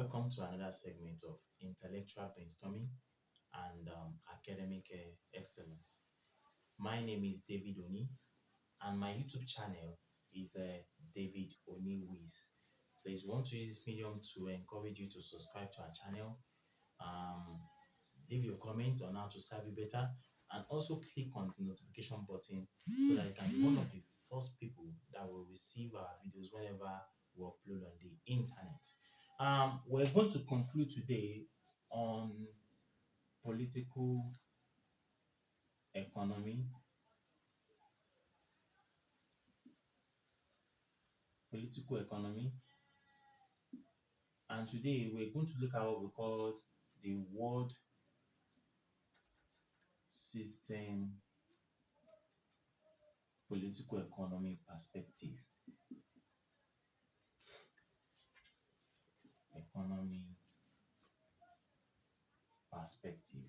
Welcome to another segment of intellectual brainstorming and academic excellence. My name is David Oni, and my YouTube channel is David Oni Wiz. Please want to use this medium to encourage you to subscribe to our channel, um, leave your comment on how to serve you better, and also click on the notification button so that you can be one of the first people that will receive our videos whenever we upload on the internet. We're going to conclude today on political economy, political economy, and today we're going to look at what we call the world system political economy perspective. Economy perspective.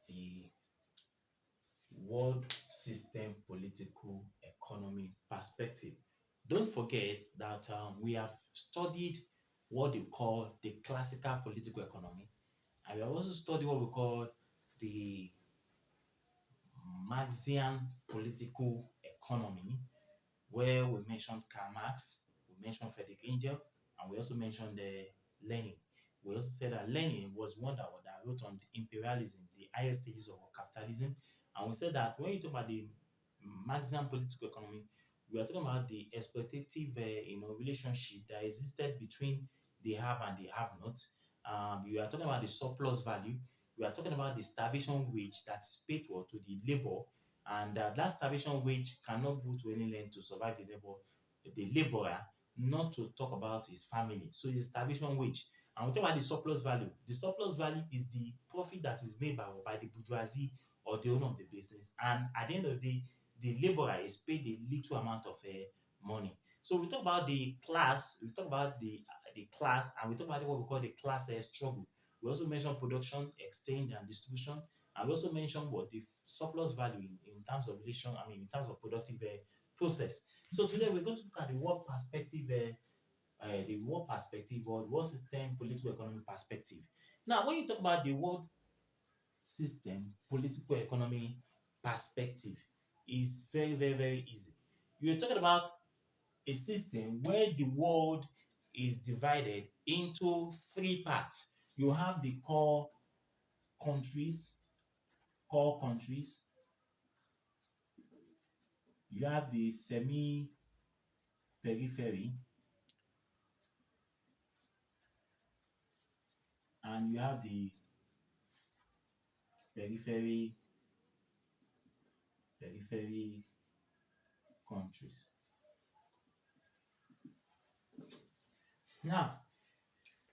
The world system political economy perspective. Don't forget that we have studied what they call the classical political economy, and we have also studied what we call the Marxian political economy, where we mentioned Karl Marx, we mentioned Friedrich Engels, and we also mentioned Lenin. We also said that Lenin was one that wrote on the imperialism, the highest stages of capitalism. And we said that when you talk about the Marxian political economy, we are talking about the exploitative relationship that existed between the have and the have not. We are talking about the surplus value. We are talking about the starvation wage that is paid to the labor, and that starvation wage cannot go to any length to survive the laborer, not to talk about his family. So it's starvation wage. And we talk about the surplus value. The surplus value is the profit that is made by the bourgeoisie or the owner of the business. And at the end of the laborer is paid a little amount of money. So we talk about the class, we talk about the class, and we talk about what we call the class struggle. We also mention production, exchange, and distribution. And we also mention what the surplus value in terms of relation, in terms of productive process. So today we're going to look at the world perspective or the world system political economy perspective. Now, when you talk about the world system political economy perspective, is very, very, very easy. You're talking about a system where the world is divided into three parts. You have the countries, core countries, you have the semi periphery, and you have the periphery periphery countries. Now,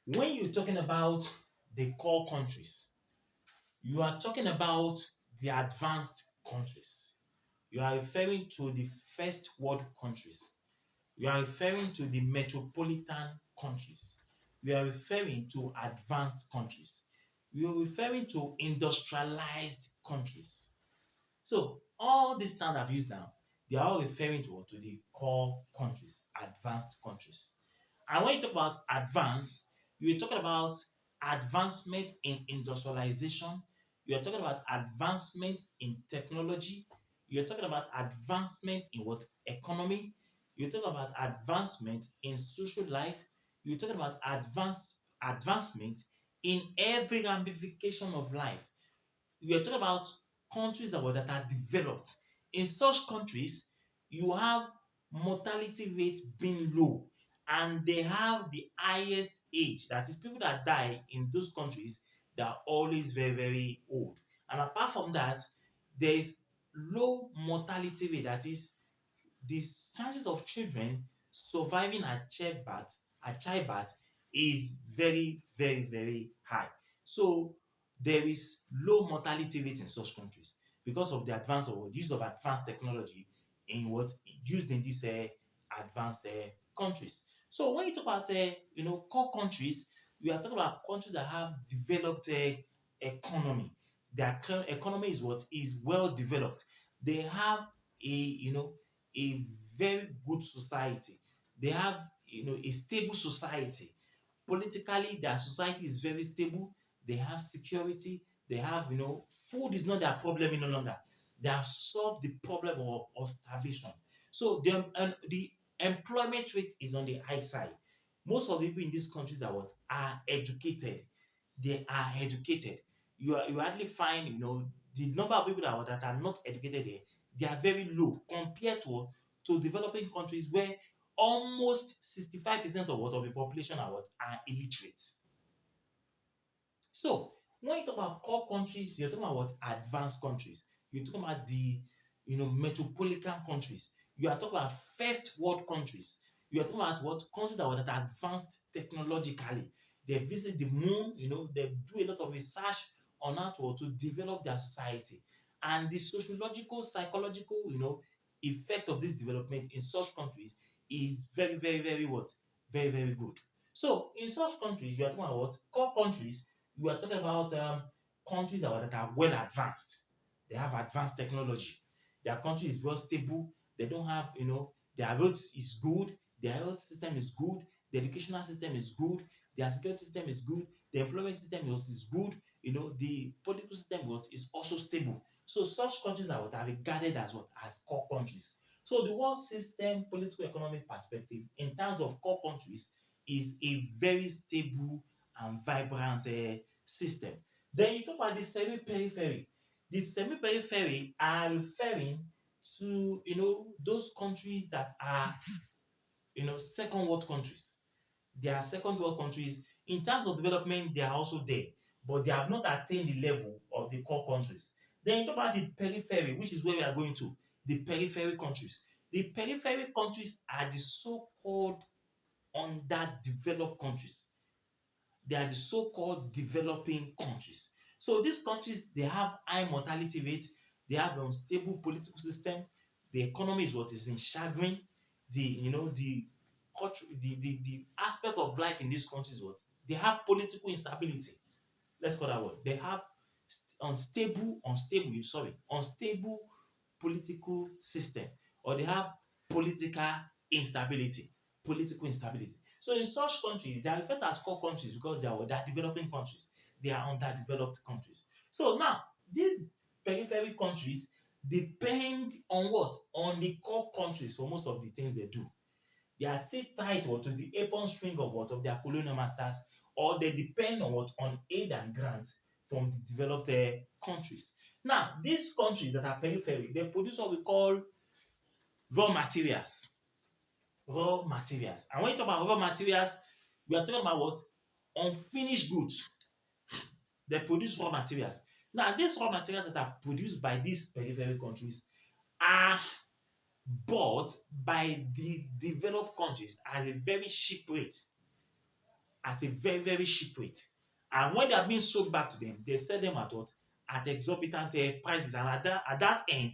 when you're talking about the core countries, you are talking about the advanced countries. You are referring to the first world countries. You are referring to the metropolitan countries. You are referring to advanced countries. You are referring to industrialized countries. So all these terms I've used now, they are all referring to the core countries, advanced countries. And when you talk about advance, you're talking about advancement in industrialization. You're talking about advancement in technology. You're talking about advancement in what economy. You're talking about advancement in social life. You're talking about advancement in every ramification of life. We are talking about countries that are developed. In such countries, you have mortality rate being low, and they have the highest age. That is, people that die in those countries, they are always very, very old. And apart from that, there is low mortality rate. That is, the chances of children surviving at childbirth is very, very, very high. So there is low mortality rate in such countries because of the advance or use of advanced technology in what used in these advanced countries. So when you talk about core countries, we are talking about countries that have developed economy. Their economy is what is well developed. They have a very good society. They have a stable society. Politically, their society is very stable. They have security. They have food is not their problem any longer. They have solved the problem of starvation. So the employment rate is on the high side. Most of the people in these countries are educated. They are educated. You hardly find the number of people that are not educated there. They are very low compared to developing countries where almost 65% of the population are illiterate. So when you talk about core countries, you're talking about what advanced countries. You're talking about the metropolitan countries. You are talking about first world countries. You are talking about what countries that are advanced technologically. They visit the moon. They do a lot of research on how to develop their society, and the sociological, psychological, effect of this development in such countries is very, very, very what very, very good. So in such countries, you are talking about what core countries. We are talking about countries that are well advanced. They have advanced technology. Their country is well stable. They don't have, their roads is good. Their health system is good. The educational system is good. Their security system is good. The employment system is good. The political system is also stable. So such countries are regarded as what as core countries. So the world system, political economic perspective, in terms of core countries, is a very stable and vibrant system. Then you talk about the semi-periphery. The semi-periphery are referring to those countries that are second world countries. They are second world countries. In terms of development, they are also there, but they have not attained the level of the core countries. Then you talk about the periphery, which is where we are going to. The periphery countries. The periphery countries are the so-called underdeveloped countries. They are the so-called developing countries. So these countries, they have high mortality rate, they have unstable political system, the economy is what is in chagrin, the aspect of life in these countries what they have political instability. Let's call that word. They have unstable political system, or they have political instability. Political instability. So in such countries, they are referred to as core countries because they are developing countries. They are underdeveloped countries. So now these periphery countries depend on what? On the core countries for most of the things they do. They are still tied to the apron string of what of their colonial masters, or they depend on what on aid and grant from the developed countries. Now, these countries that are periphery, they produce what we call raw materials. Raw materials. And when you talk about raw materials, we are talking about what? Unfinished goods. They produce raw materials. Now, these raw materials that are produced by these periphery countries are bought by the developed countries at a very cheap rate. At a very, very cheap rate. And when they are being sold back to them, they sell them at what? At exorbitant prices. And at that end,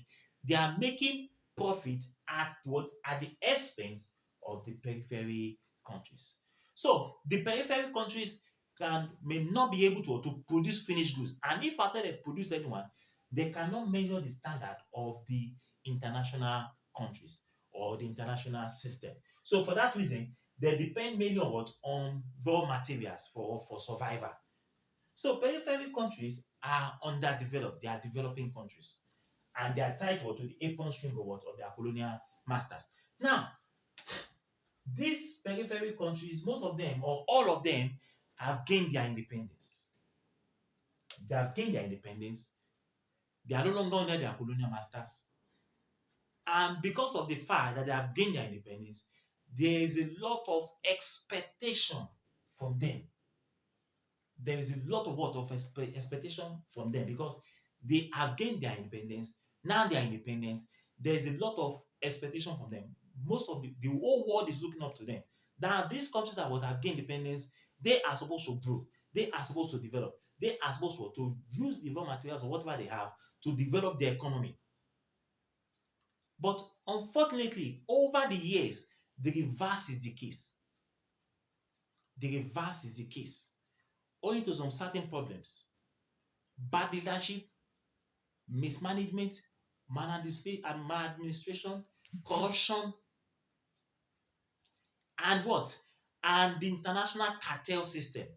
they are making profit at what? At the expense of the periphery countries. So the periphery countries may not be able to produce finished goods. And if after they produce anyone, they cannot measure the standard of the international countries or the international system. So for that reason, they depend mainly on what? On raw materials for survival. So periphery countries are underdeveloped. They are developing countries. And they are tied to the apron string of what? Of their colonial masters. Now, these periphery countries, most of them or all of them have gained their independence. They have gained their independence. They are no longer under their colonial masters. And because of the fact that they have gained their independence, there is a lot of expectation from them. There is a lot of expectation from them because they have gained their independence. Now they are independent. There is a lot of expectation from them. Most of the whole world is looking up to them. Now these countries that would have gained independence, they are supposed to grow. They are supposed to develop. They are supposed to use the raw materials or whatever they have to develop their economy. But unfortunately, over the years, the reverse is the case. The reverse is the case. Owing to some certain problems, bad leadership, mismanagement, maladministration, corruption, and what? And the international cartel system.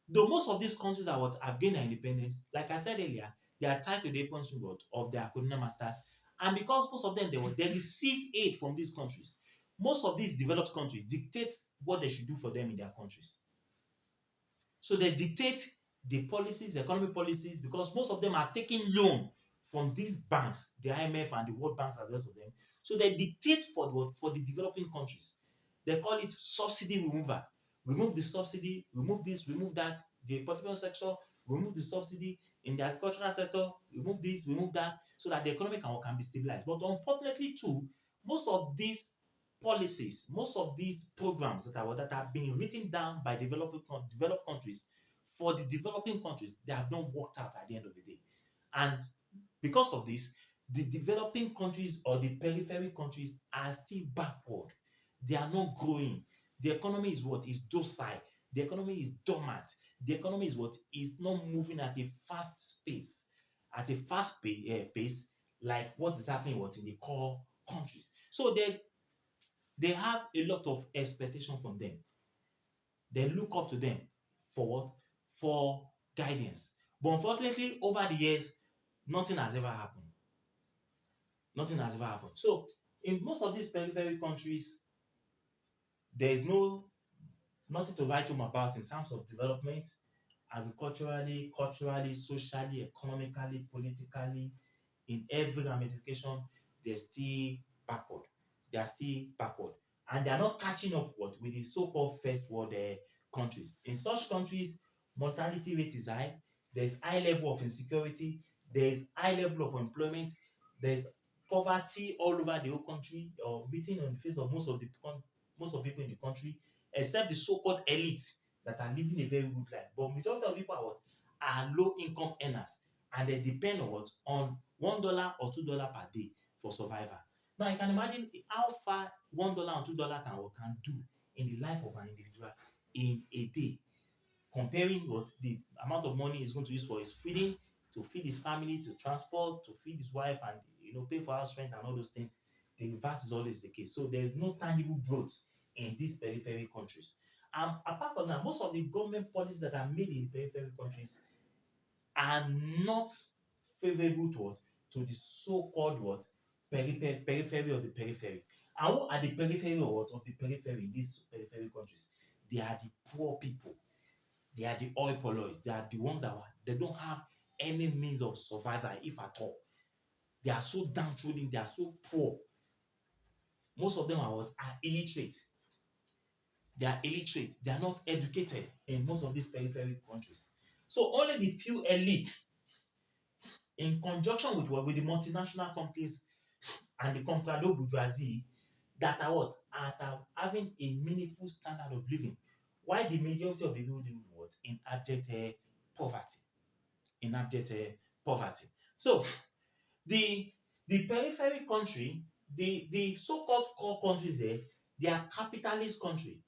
Though most of these countries are what have gained their independence, like I said earlier, they are tied to the weapons of their colonial masters, and because most of them they receive aid from these countries, most of these developed countries dictate what they should do for them in their countries. So they dictate the policies, economic policies, because most of them are taking loan from these banks, the IMF and the World Bank and the rest of them. So they dictate for the developing countries. They call it subsidy remover. Remove the subsidy, remove this, remove that. The political sector, remove the subsidy. In the agricultural sector, remove this, remove that, so that the economy can be stabilized. But unfortunately, too, most of these policies, most of these programs that have been written down by developed countries for the developing countries, they have not worked out at the end of the day. And because of this, the developing countries or the periphery countries are still backward. They are not growing. The economy is what is docile. The economy is dormant. The economy is what is not moving at a pace like what is happening what in the core countries. So they have a lot of expectation from them. They look up to them for what? For guidance. But unfortunately, over the years, nothing has ever happened. Nothing has ever happened. So in most of these periphery countries, there is nothing to write home about in terms of development, agriculturally, culturally, socially, economically, politically, in every ramification, they're still backward. They are still backward. And they are not catching up with the so-called first world countries. In such countries, mortality rate is high, there's high level of insecurity, there's high level of employment, there's poverty all over the whole country, or beating on the face of most of people in the country, except the so-called elite that are living a very good life. But majority of people are low income earners, and they depend on what? On $1 or $2 per day for survival. Now you can imagine how far $1 and $2 can do in the life of an individual in a day, comparing what the amount of money he's going to use for his feeding, to feed his family, to transport, to feed his wife, and pay for house rent and all those things. The reverse is always the case. So there's no tangible growth in these periphery countries. And apart from that, most of the government policies that are made in periphery countries are not favorable to what? To the so-called what? Periphery of the periphery. And who are the periphery of what? Of the periphery in these periphery countries? They are the poor people. They are the oil pollers. They are the ones they don't have any means of survival, if at all. They are so downtrodden. They are so poor. Most of them are what? Are illiterate. They are illiterate. They are not educated in most of these periphery countries. So only the few elite, in conjunction with what? With the multinational companies and the comprador bourgeoisie, that are what? Are having a meaningful standard of living. While the majority of the people live in what? In abject poverty. In abject poverty. So the periphery country, the so-called core countries there, they are capitalist country.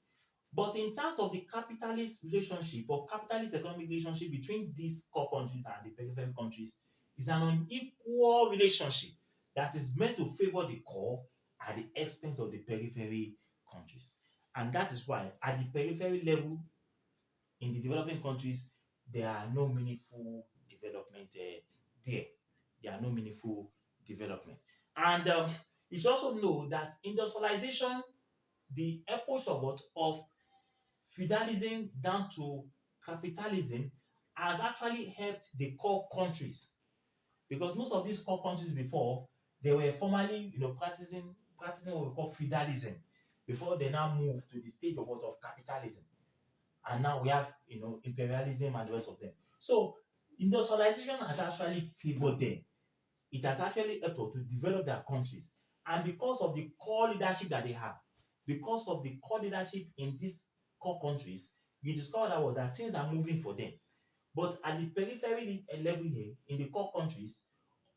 But in terms of the capitalist relationship or capitalist economic relationship between these core countries and the periphery countries is an unequal relationship that is meant to favor the core at the expense of the periphery countries. And that is why at the periphery level in the developing countries, there are no meaningful development there. There are no meaningful development. And you should also know that industrialization, the epoch of what? Of feudalism down to capitalism, has actually helped the core countries, because most of these core countries before, they were formerly practicing what we call feudalism before they now move to the stage of what? Of capitalism. And now we have imperialism and the rest of them. So industrialization has actually favored them. It has actually helped us to develop their countries. And because of the core leadership that they have, because of the core leadership in these core countries, we discover that things are moving for them. But at the periphery level here, in the core countries,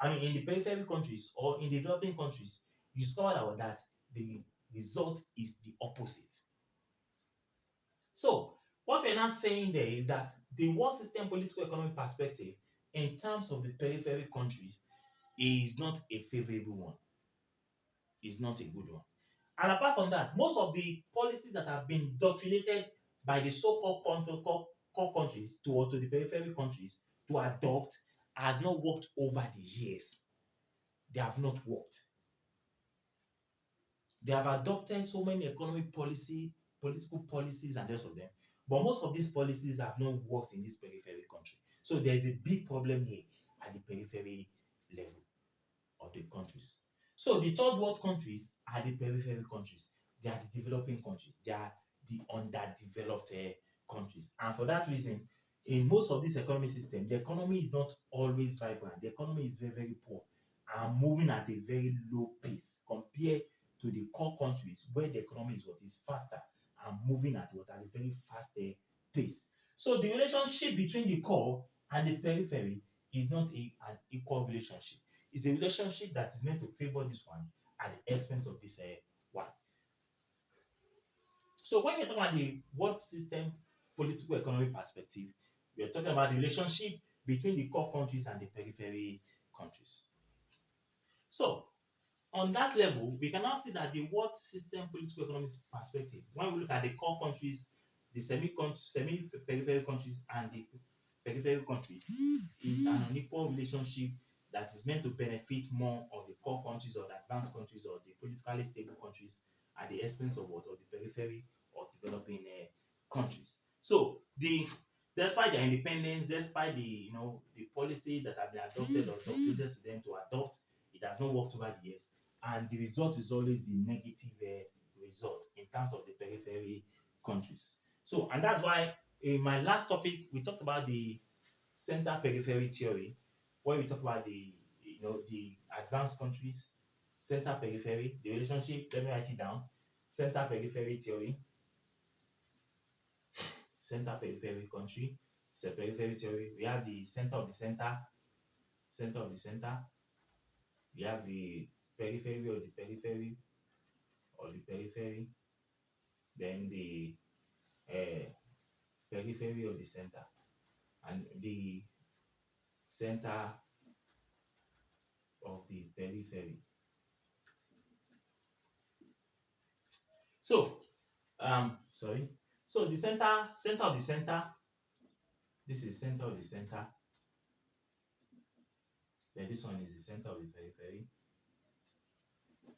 in the periphery countries or in the developing countries, you discover that the result is the opposite. So, what we're now saying there is that the world system political economic perspective in terms of the periphery countries is not a favorable one, is not a good one. And apart from that, most of the policies that have been indoctrinated by the so-called core countries to the periphery countries to adopt has not worked over the years. They have not worked. They have adopted so many political policies and the rest of them. But most of these policies have not worked in this periphery country. So there is a big problem here at the periphery level of the countries. So the third world countries are the periphery countries. They are the developing countries. They are the underdeveloped countries. And for that reason, in most of this economic system, the economy is not always vibrant. The economy is very, very poor and moving at a very low pace compared to the core countries where the economy is what is faster and moving at a very fast pace. So the relationship between the core and the periphery is not an equal relationship. It's a relationship that is meant to favor this one at the expense of this one. So when you're talking about the world system political economic perspective, we're talking about the relationship between the core countries and the periphery countries. So on that level, we can now see that the world system political economic perspective, when we look at the core countries, the semi periphery countries, and the periphery country, is an unequal relationship that is meant to benefit more of the core countries or the advanced countries or the politically stable countries at the expense of what of the periphery or developing countries. So the despite their independence, despite the policy that have been adopted or documented to them to adopt, it has not worked over the years, and the result is always the negative result in terms of the periphery countries. So, and that's why in my last topic we talked about the center periphery theory, where we talk about the advanced countries, center periphery, the relationship. Let me write it down. Center periphery theory, center periphery country, periphery theory. We have the center of the center, center of the center. We have the periphery of the periphery or the periphery. Then the uh, periphery of the center and the center of the periphery. So, sorry. So the center of the center. This is center of the center. Then this one is the center of the periphery.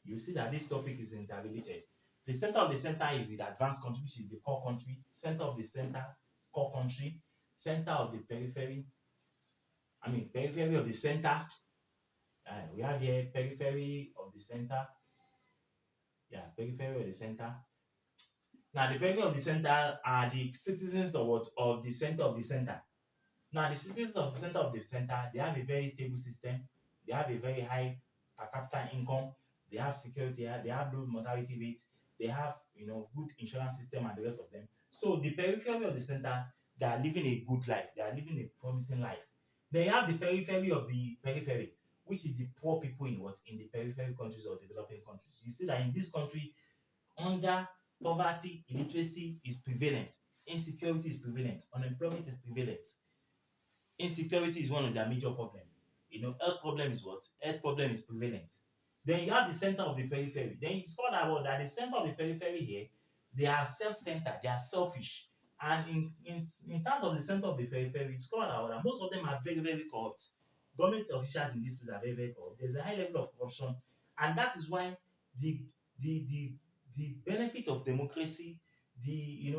You see that this topic is interrelated. The center of the center is the advanced country, which is the core country. Center of the center, core country. Center of the periphery. Periphery of the center. We have here periphery of the center. Yeah, periphery of the center. Now, the periphery of the center are the citizens of what of the center of the center. Now, the citizens of the center of the center, they have a very stable system. They have a very high per capita income. They have security. They have low mortality rates. They have good insurance system and the rest of them. So the periphery of the center, they are living a good life. They are living a promising life. Then you have the periphery of the periphery, which is the poor people in the periphery countries or developing countries. You see that in this country, hunger, poverty, illiteracy is prevalent. Insecurity is prevalent. Unemployment is prevalent. Insecurity is one of their major problems. Health problem is what? Health problem is prevalent. Then you have the center of the periphery. Then you discover that the center of the periphery here, they are self-centered, they are selfish. And in terms of the center of the periphery, you discover that most of them are very, very corrupt. Government officials in this place are very, very corrupt. There's a high level of corruption, and that is why the the the the benefit of democracy, the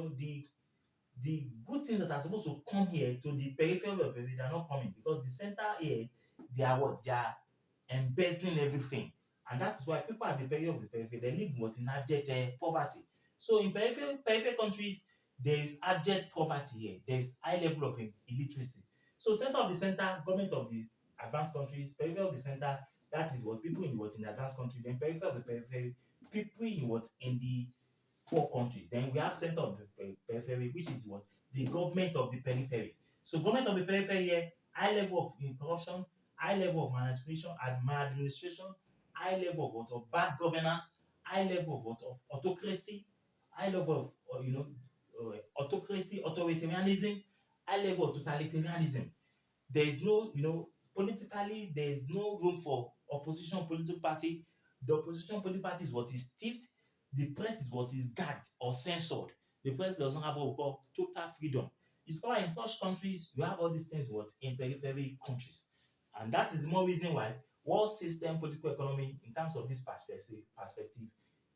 good things that are supposed to come here to the periphery of periphery, they are not coming because the center here, they are what? They are embezzling everything. And that's why people at the periphery of the periphery, they live what in abject poverty. So in periphery countries, there is abject poverty here. There is high level of illiteracy. So center of the center, government of the advanced countries, periphery of the center, that is what people in the advanced country, then periphery of the periphery, people in the poor countries. Then we have center of the periphery, which is what? The government of the periphery. So government of the periphery here, high level of corruption, high level of maladministration, high level of what? Of bad governance, high level of what? Of autocracy, high level of autocracy, authoritarianism, high level of totalitarianism. There is no Politically, there is no room for opposition political party. The opposition political party is what is stiffed. The press is what is gagged or censored. The press does not have what we call total freedom. It's why in such countries you have all these things what in periphery countries. And that is the more reason why world system political economy in terms of this perspective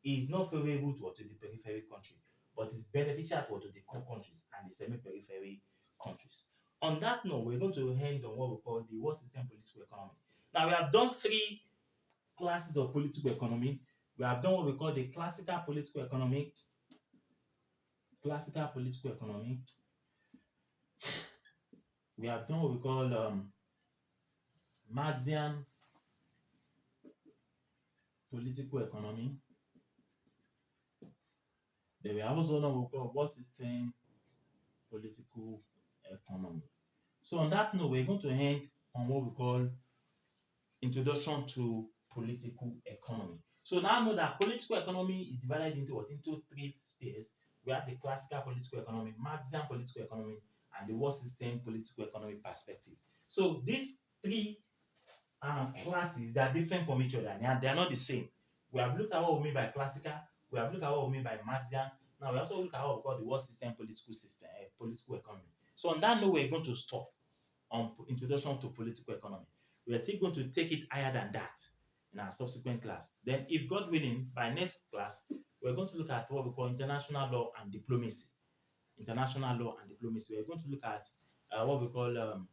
is not favorable to the periphery country, but is beneficial to the core countries and the semi-periphery countries. On that note, we're going to end on what we call the world system political economy. Now, we have done three classes of political economy. We have done what we call the classical political economy. We have done what we call Marxian political economy. Then we have also done what we call world system political economy. So on that note, we're going to end on what we call introduction to political economy. So now know that political economy is divided into what? Into three spheres. We have the classical political economy, Marxian political economy, and the world system political economy perspective. So these three classes, they are different from each other. They are not the same. We have looked at what we mean by classical. We have looked at what we mean by Marxian. Now we also look at what we call the world system, political economy. So on that note, we're going to stop on introduction to political economy. We are still going to take it higher than that in our subsequent class. Then, if God willing, by next class, we're going to look at what we call international law and diplomacy. International law and diplomacy. We're going to look at what we call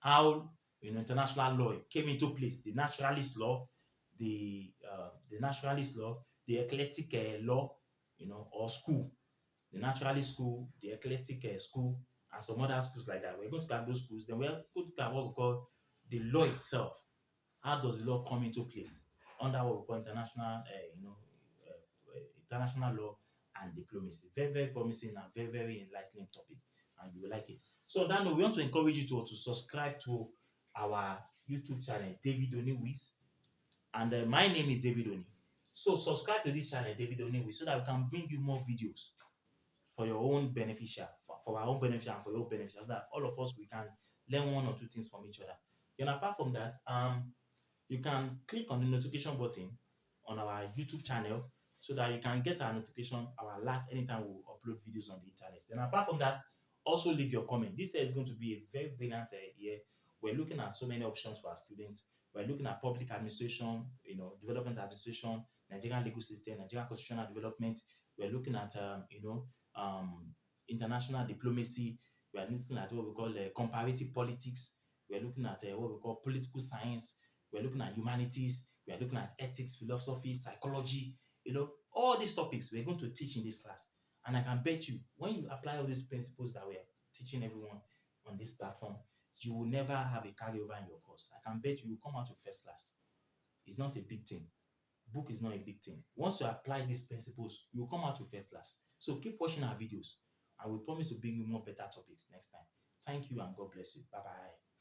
how international law came into place. The naturalist law, the naturalist law, the eclectic law, or school, the naturalist school, the eclectic school, and some other schools like that. We're going to look at those schools. Then we're going to look at what we call the law itself. How does the law come into place under what we call international law and diplomacy? Very, very promising and very, very enlightening topic, and you will like it. So, Dan, we want to encourage you to subscribe to our YouTube channel, David Oniwis, and my name is David Oni. So, subscribe to this channel, David Oniwis, so that we can bring you more videos for your own beneficial, for our own beneficial and for your beneficial, so that all of us we can learn one or two things from each other. And apart from that, you can click on the notification button on our YouTube channel so that you can get our notification, our alert anytime we upload videos on the internet. Then apart from that, also leave your comment. This year is going to be a very brilliant year. We're looking at so many options for our students. We're looking at public administration, development administration, Nigerian legal system, Nigerian constitutional development. We're looking at international diplomacy. We are looking at what we call comparative politics. We are looking at what we call political science. We are looking at humanities. We are looking at ethics, philosophy, psychology. All these topics we're going to teach in this class. And I can bet you, when you apply all these principles that we're teaching everyone on this platform, you will never have a carryover in your course. I can bet you will come out with first class. It's not a big thing. Book is not a big thing. Once you apply these principles, you will come out with first class. So keep watching our videos, and we promise to bring you more better topics next time. Thank you, and God bless you. Bye bye.